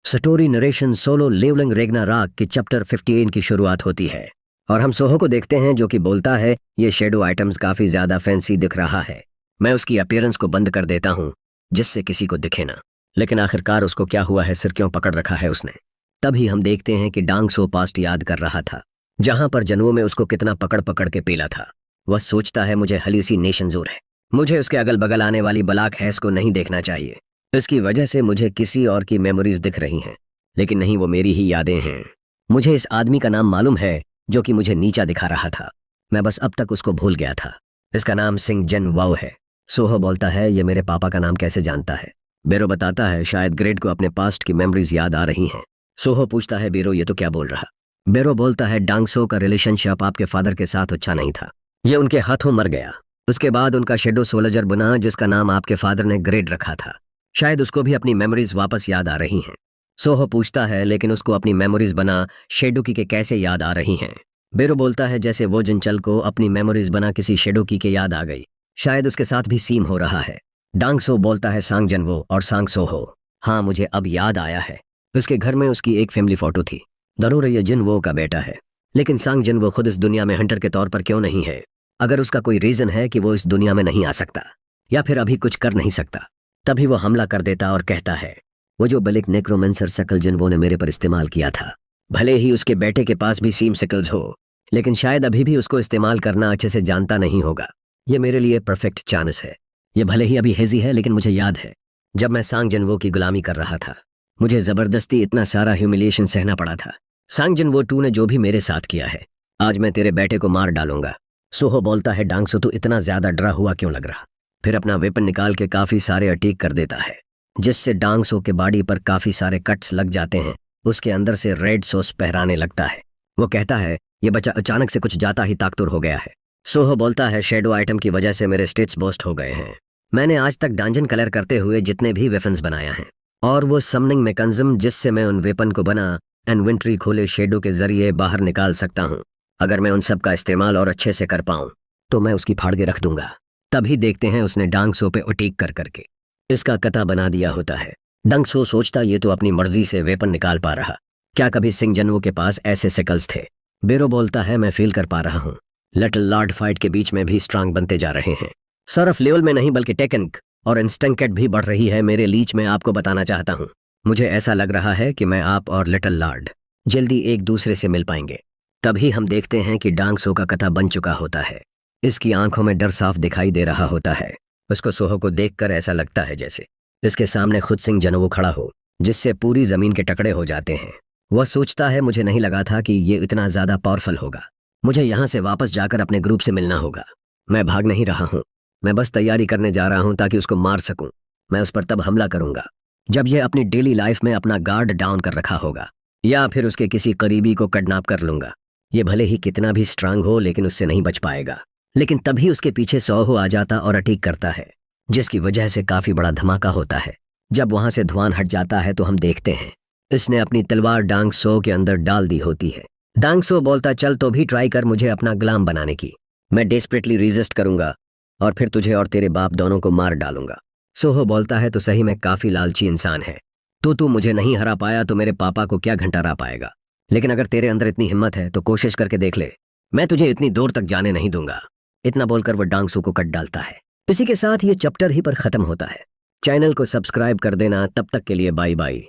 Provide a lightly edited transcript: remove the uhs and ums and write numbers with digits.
Story narration solo levelling रेग्नारॉक की chapter 58 की शुरुआत होती है और हम सोहो को देखते हैं जो कि बोलता है ये शेडो आइटम्स काफ़ी ज़्यादा फैंसी दिख रहा है। मैं उसकी अपीयरेंस को बंद कर देता हूँ जिससे किसी को दिखे ना। लेकिन आखिरकार उसको क्या हुआ है, सिर क्यों पकड़ रखा है उसने। तभी हम देखते हैं कि डांग सो पास्ट याद कर रहा था जहाँ पर जनुओं में उसको कितना पकड़ पकड़ के पीला था। वह सोचता है मुझे हलीसिनेशन ज़रूर है, मुझे उसके अगल बगल आने वाली ब्लैक हैस को नहीं देखना चाहिए। इसकी वजह से मुझे किसी और की मेमोरीज दिख रही हैं, लेकिन नहीं, वो मेरी ही यादें हैं। मुझे इस आदमी का नाम मालूम है जो कि मुझे नीचा दिखा रहा था। मैं बस अब तक उसको भूल गया था। इसका नाम सिंह जन वाओ है। सोहो बोलता है ये मेरे पापा का नाम कैसे जानता है। बेरो बताता है शायद ग्रेड को अपने पास्ट की मेमोरीज याद आ रही हैं। सोहो पूछता है बेरो ये तो क्या बोल रहा। बेरो बोलता है डांग सो का रिलेशनशिप आपके फादर के साथ अच्छा नहीं था, ये उनके हाथों मर गया। उसके बाद उनका शेडो सोल्जर बना जिसका नाम आपके फादर ने ग्रेड रखा था। शायद उसको भी अपनी मेमोरीज वापस याद आ रही हैं। सोहो पूछता है लेकिन उसको अपनी मेमोरीज बना शेडोकी के कैसे याद आ रही हैं। बेरो बोलता है जैसे वो जिनचल को अपनी मेमोरीज बना किसी शेडोकी के याद आ गई, शायद उसके साथ भी सीम हो रहा है। डांग सो बोलता है सांग जनवो और सांग सोहो। हाँ मुझे अब याद आया है, उसके घर में उसकी एक फैमिली फोटो थी। जरूर ये जिनवो का बेटा है, लेकिन सांग जनवो खुद इस दुनिया में हंटर के तौर पर क्यों नहीं है। अगर उसका कोई रीजन है कि वो इस दुनिया में नहीं आ सकता या फिर अभी कुछ कर नहीं सकता, तभी वो हमला कर देता और कहता है वो जो बलिक नेक्रोमेंसर शकल जिनवो ने मेरे पर इस्तेमाल किया था, भले ही उसके बेटे के पास भी सीम सिकल्स हो, लेकिन शायद अभी भी उसको इस्तेमाल करना अच्छे से जानता नहीं होगा। ये मेरे लिए परफेक्ट चांस है। ये भले ही अभी हेजी है, लेकिन मुझे याद है जब मैं सांग जिनवो की गुलामी कर रहा था, मुझे जबरदस्ती इतना सारा ह्यूमिलिएशन सहना पड़ा था। सांग जिनवो टू ने जो भी मेरे साथ किया है, आज मैं तेरे बेटे को मार डालूंगा। सोहो बोलता है डांग सो तू इतना ज्यादा डरा हुआ क्यों लग रहा। फिर अपना वेपन निकाल के काफी सारे अटैक कर देता है जिससे डांग सो के बॉडी पर काफी सारे कट्स लग जाते हैं। उसके अंदर से रेड सॉस पहराने लगता है। वो कहता है ये बच्चा अचानक से कुछ जाता ही ताकतवर हो गया है। सोहो बोलता है शेडो आइटम की वजह से मेरे स्टेट्स बूस्ट हो गए हैं। मैंने आज तक डंजन कलर करते हुए जितने भी वेपन्स बनाया हैं और वो समनिंग मैकेनिज्म जिससे मैं उन वेपन को बना इन्वेंट्री खोले शेडो के जरिए बाहर निकाल सकता हूँ, अगर मैं उन सब का इस्तेमाल और अच्छे से कर पाऊँ तो मैं उसकी फाड़ के रख दूंगा। तभी देखते हैं उसने डांग सो पे अटैक कर करके इसका कता बना दिया होता है। डांग सो सोचता ये तो अपनी मर्जी से वेपन निकाल पा रहा, क्या कभी सिंह जनवो के पास ऐसे सिकल्स थे। बेरो बोलता है मैं फील कर पा रहा हूँ लिटिल लॉर्ड फाइट के बीच में भी स्ट्रांग बनते जा रहे हैं। सिर्फ लेवल में नहीं बल्कि टेक्निक और इंस्टिंक्ट भी बढ़ रही है। मेरे लीच में आपको बताना चाहता हूँ, मुझे ऐसा लग रहा है कि मैं आप और लिटिल लॉर्ड जल्दी एक दूसरे से मिल पाएंगे। तभी हम देखते हैं कि डांग सो का कथा बन चुका होता है। इसकी आंखों में डर साफ दिखाई दे रहा होता है। उसको सोहो को देखकर ऐसा लगता है जैसे इसके सामने खुद सिंह जनवो खड़ा हो, जिससे पूरी जमीन के टुकड़े हो जाते हैं। वह सोचता है मुझे नहीं लगा था कि ये इतना ज्यादा पावरफुल होगा। मुझे यहाँ से वापस जाकर अपने ग्रुप से मिलना होगा। मैं भाग नहीं रहा हूँ, मैं बस तैयारी करने जा रहा हूँ ताकि उसको मार सकूं। मैं उस पर तब हमला करूंगा जब यह अपनी डेली लाइफ में अपना गार्ड डाउन कर रखा होगा, या फिर उसके किसी करीबी को किडनैप कर लूंगा। ये भले ही कितना भी स्ट्रांग हो लेकिन उससे नहीं बच पाएगा। लेकिन तभी उसके पीछे सोहो आ जाता और अटैक करता है, जिसकी वजह से काफी बड़ा धमाका होता है। जब वहां से धुआं हट जाता है तो हम देखते हैं इसने अपनी तलवार डांग सो के अंदर डाल दी होती है। डांग सो बोलता चल तो भी ट्राई कर मुझे अपना गुलाम बनाने की, मैं डेस्परेटली रेजिस्ट करूंगा और फिर तुझे और तेरे बाप दोनों को मार डालूंगा। सोहो बोलता है तो सही में काफी लालची इंसान है, तो तू मुझे नहीं हरा पाया तो मेरे पापा को क्या घंटा हरा पाएगा। लेकिन अगर तेरे अंदर इतनी हिम्मत है तो कोशिश करके देख ले, मैं तुझे इतनी दूर तक जाने नहीं दूंगा। इतना बोलकर वो डांग सो को कट डालता है। इसी के साथ ये चैप्टर ही पर खत्म होता है। चैनल को सब्सक्राइब कर देना। तब तक के लिए बाय बाय।